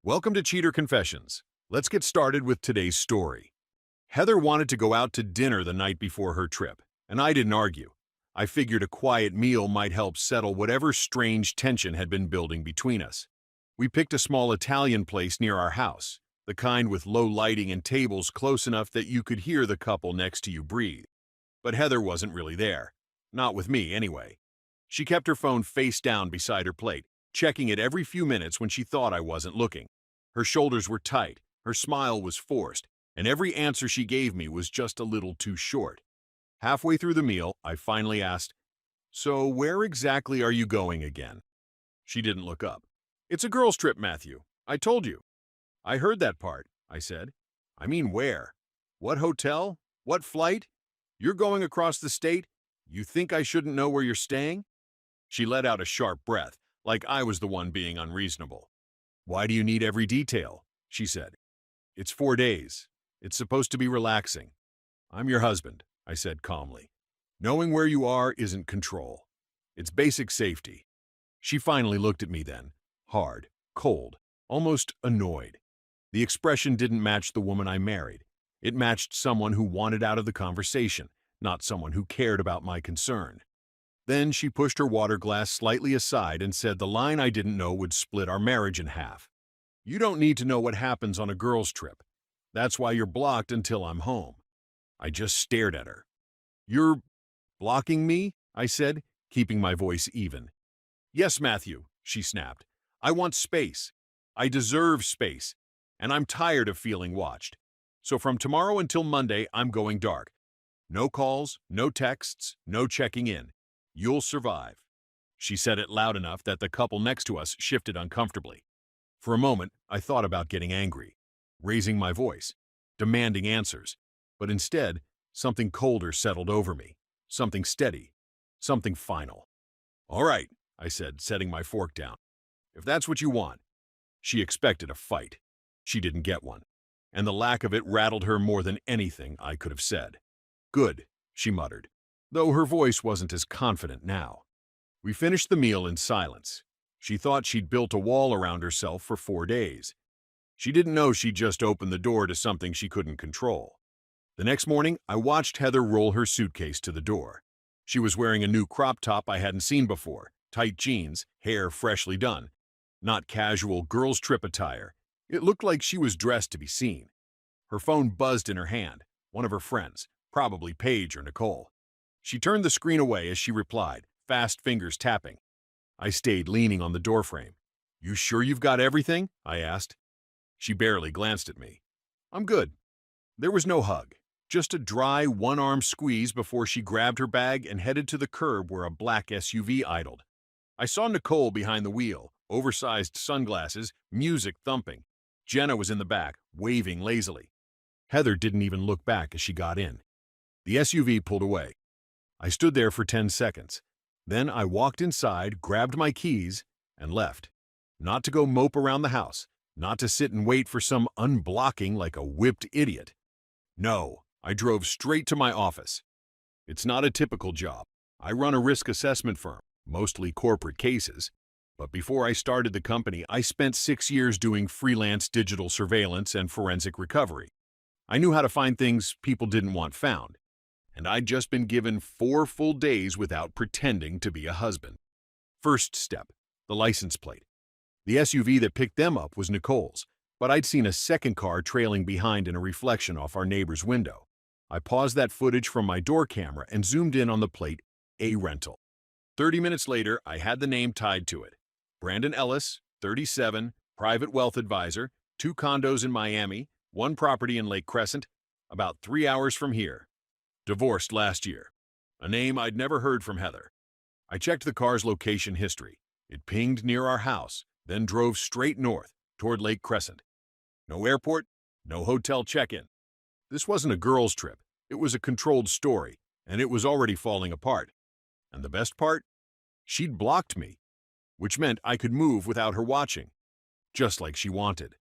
Welcome to Cheater Confessions. Let's get started with today's story. Heather wanted to go out to dinner the night before her trip, and I didn't argue. I figured a quiet meal might help settle whatever strange tension had been building between us. We picked a small Italian place near our house, the kind with low lighting and tables close enough that you could hear the couple next to you breathe. But Heather wasn't really there. Not with me, anyway. She kept her phone face down beside her plate, checking it every few minutes when she thought I wasn't looking. Her shoulders were tight, her smile was forced, and every answer she gave me was just a little too short. Halfway through the meal, I finally asked, "So where exactly are you going again?" She didn't look up. "It's a girls' trip, Matthew. I told you." "I heard that part," I said. "I mean where? What hotel? What flight? You're going across the state? You think I shouldn't know where you're staying?" She let out a sharp breath, like I was the one being unreasonable. "Why do you need every detail?" she said. "It's 4 days. It's supposed to be relaxing." "I'm your husband," I said calmly. "Knowing where you are isn't control. It's basic safety." She finally looked at me then, hard, cold, almost annoyed. The expression didn't match the woman I married. It matched someone who wanted out of the conversation, not someone who cared about my concern. Then she pushed her water glass slightly aside and said the line I didn't know would split our marriage in half. "You don't need to know what happens on a girls' trip. That's why you're blocked until I'm home." I just stared at her. "You're blocking me?" I said, keeping my voice even. "Yes, Matthew," she snapped. "I want space. I deserve space. And I'm tired of feeling watched. So from tomorrow until Monday, I'm going dark. No calls, no texts, no checking in. You'll survive." She said it loud enough that the couple next to us shifted uncomfortably. For a moment, I thought about getting angry, raising my voice, demanding answers. But instead, something colder settled over me, something steady, something final. "All right," I said, setting my fork down. "If that's what you want." She expected a fight. She didn't get one, and the lack of it rattled her more than anything I could have said. "Good," she muttered, though her voice wasn't as confident now. We finished the meal in silence. She thought she'd built a wall around herself for 4 days. She didn't know she'd just opened the door to something she couldn't control. The next morning, I watched Heather roll her suitcase to the door. She was wearing a new crop top I hadn't seen before, tight jeans, hair freshly done. Not casual girls' trip attire. It looked like she was dressed to be seen. Her phone buzzed in her hand, one of her friends, probably Paige or Nicole. She turned the screen away as she replied, fast fingers tapping. I stayed leaning on the doorframe. "You sure you've got everything?" I asked. She barely glanced at me. "I'm good." There was no hug, just a dry, one-arm squeeze before she grabbed her bag and headed to the curb where a black SUV idled. I saw Nicole behind the wheel, oversized sunglasses, music thumping. Jenna was in the back, waving lazily. Heather didn't even look back as she got in. The SUV pulled away. I stood there for 10 seconds. Then I walked inside, grabbed my keys, and left. Not to go mope around the house, not to sit and wait for some unblocking like a whipped idiot. No, I drove straight to my office. It's not a typical job. I run a risk assessment firm, mostly corporate cases. But before I started the company, I spent 6 years doing freelance digital surveillance and forensic recovery. I knew how to find things people didn't want found. And I'd just been given 4 full days without pretending to be a husband. First step, the license plate. The SUV that picked them up was Nicole's, but I'd seen a second car trailing behind in a reflection off our neighbor's window. I paused that footage from my door camera and zoomed in on the plate, A rental. 30 minutes later, I had the name tied to it. Brandon Ellis, 37, private wealth advisor, 2 condos in Miami, 1 property in Lake Crescent, about 3 hours from here. Divorced last year. A name I'd never heard from Heather. I checked the car's location history. It pinged near our house, then drove straight north, toward Lake Crescent. No airport, no hotel check-in. This wasn't a girls' trip. It was a controlled story, and it was already falling apart. And the best part? She'd blocked me, which meant I could move without her watching, just like she wanted.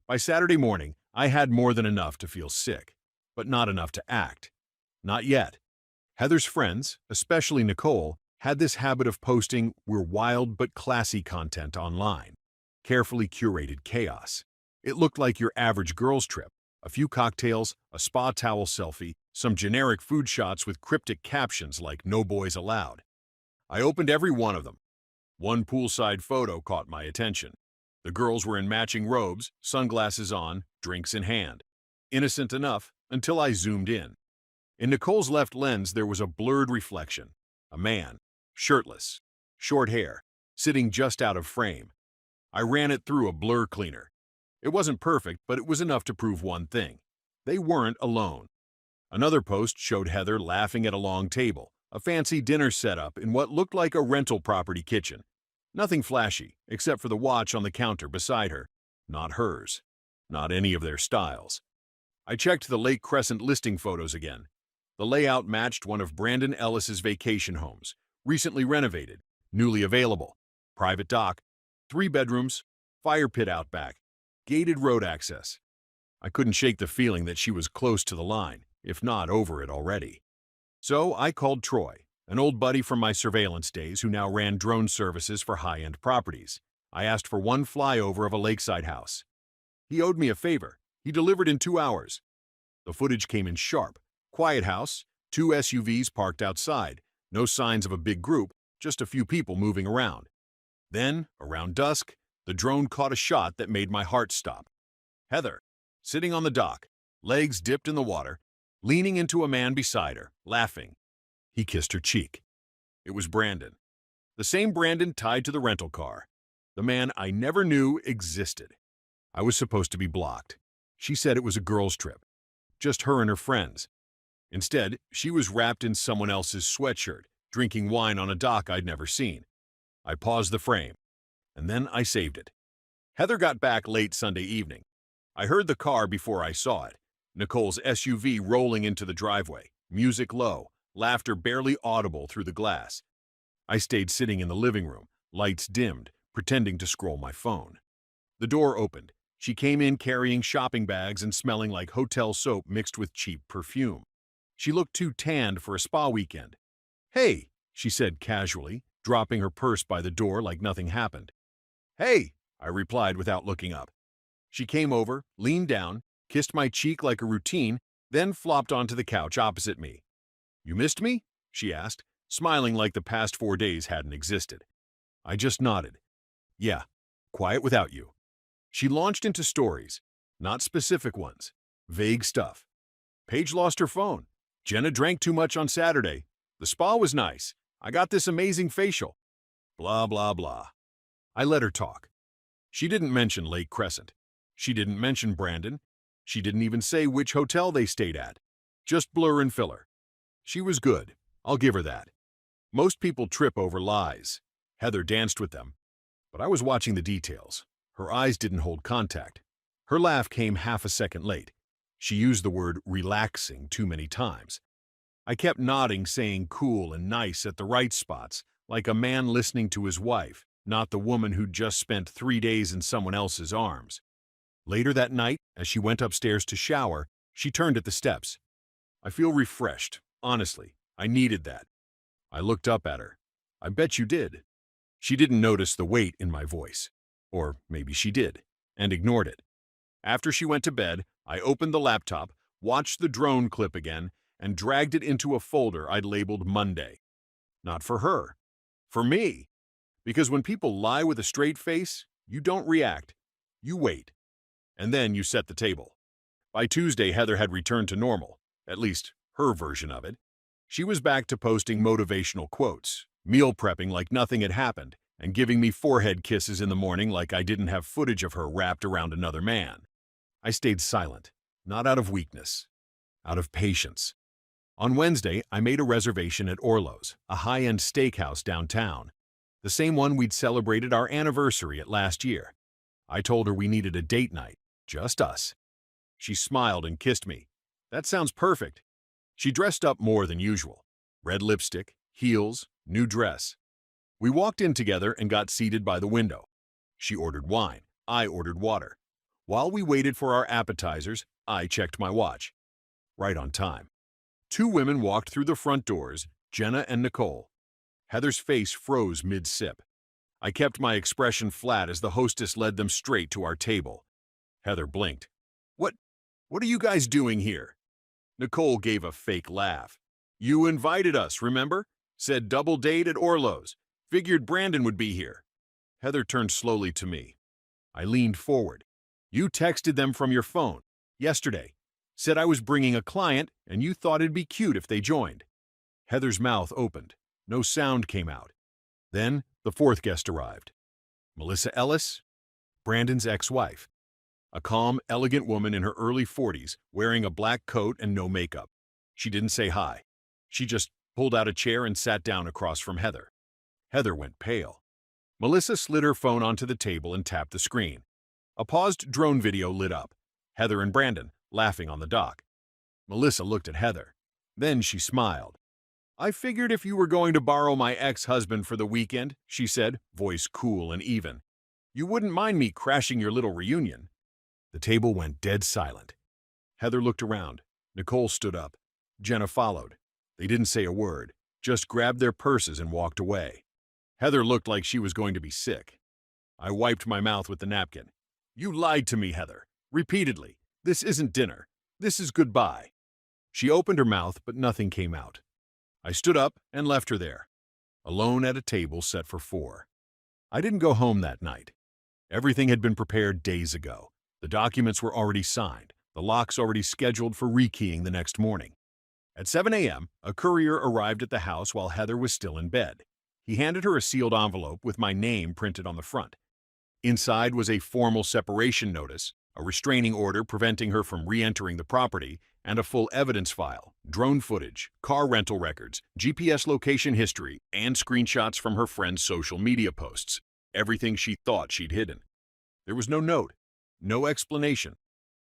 By Saturday morning, I had more than enough to feel sick, but not enough to act. Not yet. Heather's friends, especially Nicole, had this habit of posting "we're wild but classy" content online. carefully curated chaos. It looked like your average girls' trip. A few cocktails, a spa towel selfie, some generic food shots with cryptic captions like "No boys allowed." I opened every one of them. One poolside photo caught my attention. The girls were in matching robes, sunglasses on, drinks in hand. Innocent enough until I zoomed in. In Nicole's left lens, there was a blurred reflection. A man, shirtless, short hair, sitting just out of frame. I ran it through a blur cleaner. It wasn't perfect, but it was enough to prove one thing. They weren't alone. Another post showed Heather laughing at a long table, a fancy dinner setup in what looked like a rental property kitchen. Nothing flashy, except for the watch on the counter beside her. Not hers. Not any of their styles. I checked the Lake Crescent listing photos again. The layout matched one of Brandon Ellis's vacation homes, recently renovated, newly available. Private dock, 3 bedrooms, fire pit out back, gated road access. I couldn't shake the feeling that she was close to the line, if not over it already. So I called Troy, an old buddy from my surveillance days who now ran drone services for high-end properties. I asked for one flyover of a lakeside house. He owed me a favor. He delivered in 2 hours. The footage came in sharp. Quiet house, 2 SUVs parked outside, no signs of a big group, just a few people moving around. Then, around dusk, the drone caught a shot that made my heart stop. Heather, sitting on the dock, legs dipped in the water, leaning into a man beside her, laughing. He kissed her cheek. It was Brandon. The same Brandon tied to the rental car. The man I never knew existed. I was supposed to be blocked. She said it was a girls' trip. Just her and her friends. Instead, she was wrapped in someone else's sweatshirt, drinking wine on a dock I'd never seen. I paused the frame, and then I saved it. Heather got back late Sunday evening. I heard the car before I saw it. Nicole's SUV rolling into the driveway, music low, laughter barely audible through the glass. I stayed sitting in the living room, lights dimmed, pretending to scroll my phone. The door opened. She came in carrying shopping bags and smelling like hotel soap mixed with cheap perfume. She looked too tanned for a spa weekend. "Hey," she said casually, dropping her purse by the door like nothing happened. "Hey," I replied without looking up. She came over, leaned down, kissed my cheek like a routine, then flopped onto the couch opposite me. "You missed me?" she asked, smiling like the past 4 days hadn't existed. I just nodded. "Yeah, quiet without you." She launched into stories, not specific ones, vague stuff. Paige lost her phone. Jenna drank too much on Saturday. The spa was nice. I got this amazing facial. Blah, blah, blah. I let her talk. She didn't mention Lake Crescent. She didn't mention Brandon. She didn't even say which hotel they stayed at. Just blur and filler. She was good. I'll give her that. Most people trip over lies. Heather danced with them. But I was watching the details. Her eyes didn't hold contact. Her laugh came half a second late. She used the word relaxing too many times. I kept nodding, saying cool and nice at the right spots, like a man listening to his wife, not the woman who'd just spent 3 days in someone else's arms. Later that night, as she went upstairs to shower, she turned at the steps. "I feel refreshed. Honestly, I needed that." I looked up at her. "I bet you did." She didn't notice the weight in my voice. Or maybe she did, and ignored it. After she went to bed, I opened the laptop, watched the drone clip again, and dragged it into a folder I'd labeled Monday. Not for her. For me. Because when people lie with a straight face, you don't react. You wait. And then you set the table. By Tuesday, Heather had returned to normal, at least her version of it. She was back to posting motivational quotes, meal prepping like nothing had happened, and giving me forehead kisses in the morning like I didn't have footage of her wrapped around another man. I stayed silent, not out of weakness, out of patience. On Wednesday, I made a reservation at Orlo's, a high-end steakhouse downtown, the same one we'd celebrated our anniversary at last year. I told her we needed a date night, just us. She smiled and kissed me. "That sounds perfect." She dressed up more than usual. Red lipstick, heels, new dress. We walked in together and got seated by the window. She ordered wine. I ordered water. While we waited for our appetizers, I checked my watch. Right on time. 2 women walked through the front doors, Jenna and Nicole. Heather's face froze mid-sip. I kept my expression flat as the hostess led them straight to our table. Heather blinked. What, what are you guys doing here? Nicole gave a fake laugh. You invited us, remember? Said double date at Orlo's. Figured Brandon would be here. Heather turned slowly to me. I leaned forward. You texted them from your phone. Yesterday. Said I was bringing a client, and you thought it'd be cute if they joined. Heather's mouth opened. No sound came out. Then, the fourth guest arrived. Melissa Ellis, Brandon's ex-wife. A calm, elegant woman in her early 40s, wearing a black coat and no makeup. She didn't say hi. She just pulled out a chair and sat down across from Heather. Heather went pale. Melissa slid her phone onto the table and tapped the screen. A paused drone video lit up. Heather and Brandon, laughing on the dock. Melissa looked at Heather. Then she smiled. I figured if you were going to borrow my ex-husband for the weekend, she said, voice cool and even, you wouldn't mind me crashing your little reunion. The table went dead silent. Heather looked around. Nicole stood up. Jenna followed. They didn't say a word, just grabbed their purses and walked away. Heather looked like she was going to be sick. I wiped my mouth with the napkin. You lied to me, Heather. Repeatedly. This isn't dinner. This is goodbye. She opened her mouth, but nothing came out. I stood up and left her there, alone at a table set for 4. I didn't go home that night. Everything had been prepared days ago. The documents were already signed, the locks already scheduled for rekeying the next morning. At 7 a.m., a courier arrived at the house while Heather was still in bed. He handed her a sealed envelope with my name printed on the front. Inside was a formal separation notice, a restraining order preventing her from re-entering the property, and a full evidence file, drone footage, car rental records, GPS location history, and screenshots from her friend's social media posts. Everything she thought she'd hidden. There was no note, no explanation,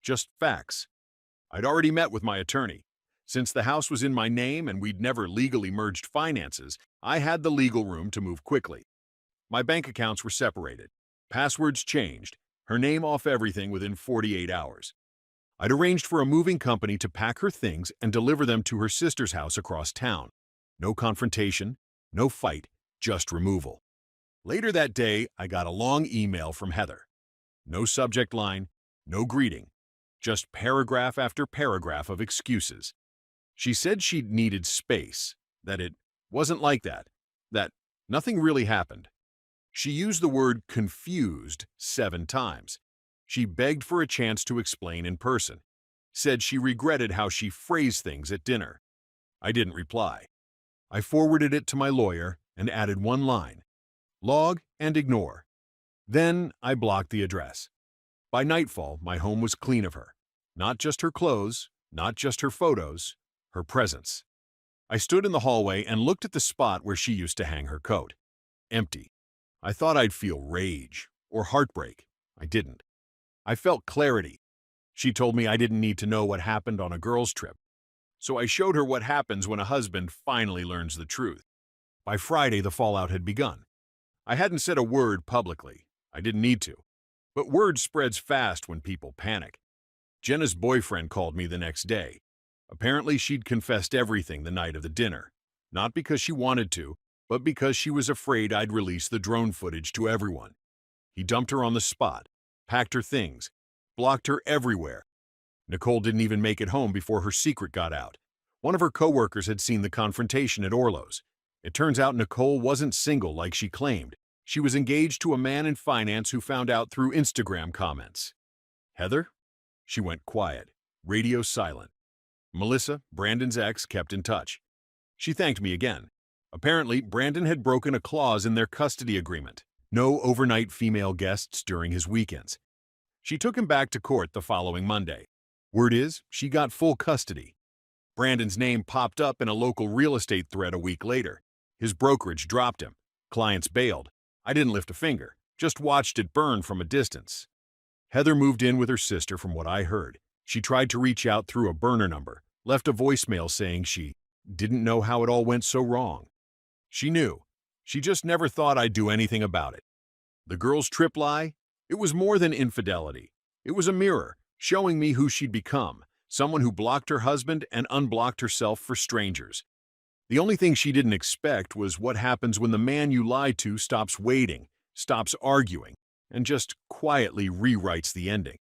just facts. I'd already met with my attorney. Since the house was in my name and we'd never legally merged finances, I had the legal room to move quickly. My bank accounts were separated, passwords changed, her name off everything within 48 hours. I'd arranged for a moving company to pack her things and deliver them to her sister's house across town. No confrontation, no fight, just removal. Later that day, I got a long email from Heather. No subject line, no greeting, just paragraph after paragraph of excuses. She said she'd needed space, that it wasn't like that nothing really happened. She used the word confused 7 times. She begged for a chance to explain in person. Said she regretted how she phrased things at dinner. I didn't reply. I forwarded it to my lawyer and added one line. Log and ignore. Then I blocked the address. By nightfall, my home was clean of her. Not just her clothes, not just her photos, her presence. I stood in the hallway and looked at the spot where she used to hang her coat. Empty. I thought I'd feel rage or heartbreak. I didn't. I felt clarity. She told me I didn't need to know what happened on a girls' trip. So I showed her what happens when a husband finally learns the truth. By Friday, the fallout had begun. I hadn't said a word publicly. I didn't need to. But word spreads fast when people panic. Jenna's boyfriend called me the next day. Apparently, she'd confessed everything the night of the dinner. Not because she wanted to, but because she was afraid I'd release the drone footage to everyone. He dumped her on the spot, packed her things, blocked her everywhere. Nicole didn't even make it home before her secret got out. One of her coworkers had seen the confrontation at Orlo's. It turns out Nicole wasn't single like she claimed. She was engaged to a man in finance who found out through Instagram comments. Heather? She went quiet, radio silent. Melissa, Brandon's ex, kept in touch. She thanked me again. Apparently, Brandon had broken a clause in their custody agreement. No overnight female guests during his weekends. She took him back to court the following Monday. Word is, she got full custody. Brandon's name popped up in a local real estate thread a week later. His brokerage dropped him. Clients bailed. I didn't lift a finger, just watched it burn from a distance. Heather moved in with her sister from what I heard. She tried to reach out through a burner number, left a voicemail saying she didn't know how it all went so wrong. She knew. She just never thought I'd do anything about it. The girl's trip lie? It was more than infidelity. It was a mirror, showing me who she'd become, someone who blocked her husband and unblocked herself for strangers. The only thing she didn't expect was what happens when the man you lied to stops waiting, stops arguing, and just quietly rewrites the ending.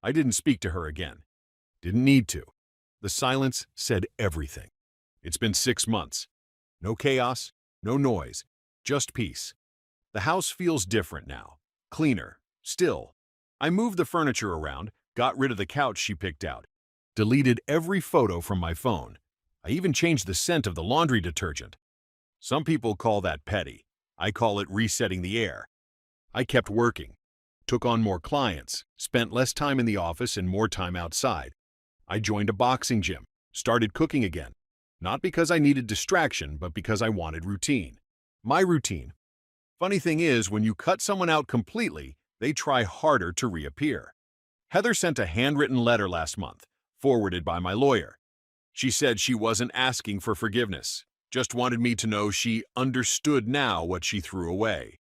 I didn't speak to her again. Didn't need to. The silence said everything. It's been 6 months. No chaos, no noise, just peace. The house feels different now. Cleaner. Still. I moved the furniture around, got rid of the couch she picked out, deleted every photo from my phone. I even changed the scent of the laundry detergent. Some people call that petty. I call it resetting the air. I kept working, took on more clients, spent less time in the office and more time outside. I joined a boxing gym, started cooking again. Not because I needed distraction, but because I wanted routine. My routine. Funny thing is, when you cut someone out completely, they try harder to reappear. Heather sent a handwritten letter last month, forwarded by my lawyer. She said she wasn't asking for forgiveness, just wanted me to know she understood now what she threw away.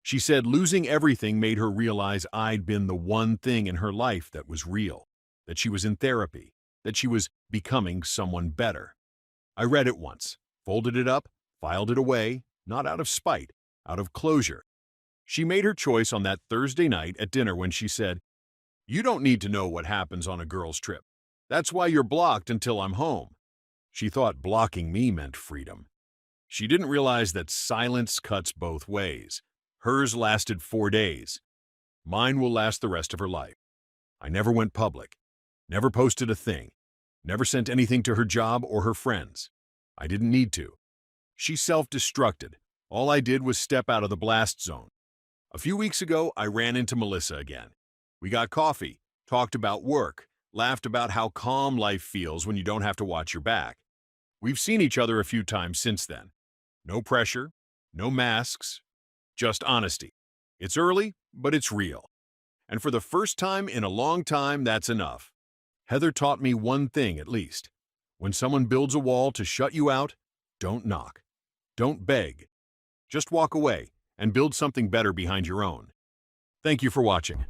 She said losing everything made her realize I'd been the one thing in her life that was real, that she was in therapy, that she was becoming someone better. I read it once, folded it up, filed it away, not out of spite, out of closure. She made her choice on that Thursday night at dinner when she said, "You don't need to know what happens on a girl's trip. That's why you're blocked until I'm home." She thought blocking me meant freedom. She didn't realize that silence cuts both ways. Hers lasted 4 days. Mine will last the rest of her life. I never went public, never posted a thing, never sent anything to her job or her friends. I didn't need to. She self-destructed. All I did was step out of the blast zone. A few weeks ago, I ran into Melissa again. We got coffee, talked about work, laughed about how calm life feels when you don't have to watch your back. We've seen each other a few times since then. No pressure, no masks, just honesty. It's early, but it's real. And for the first time in a long time, that's enough. Heather taught me one thing at least. When someone builds a wall to shut you out, don't knock. Don't beg. Just walk away and build something better behind your own. Thank you for watching.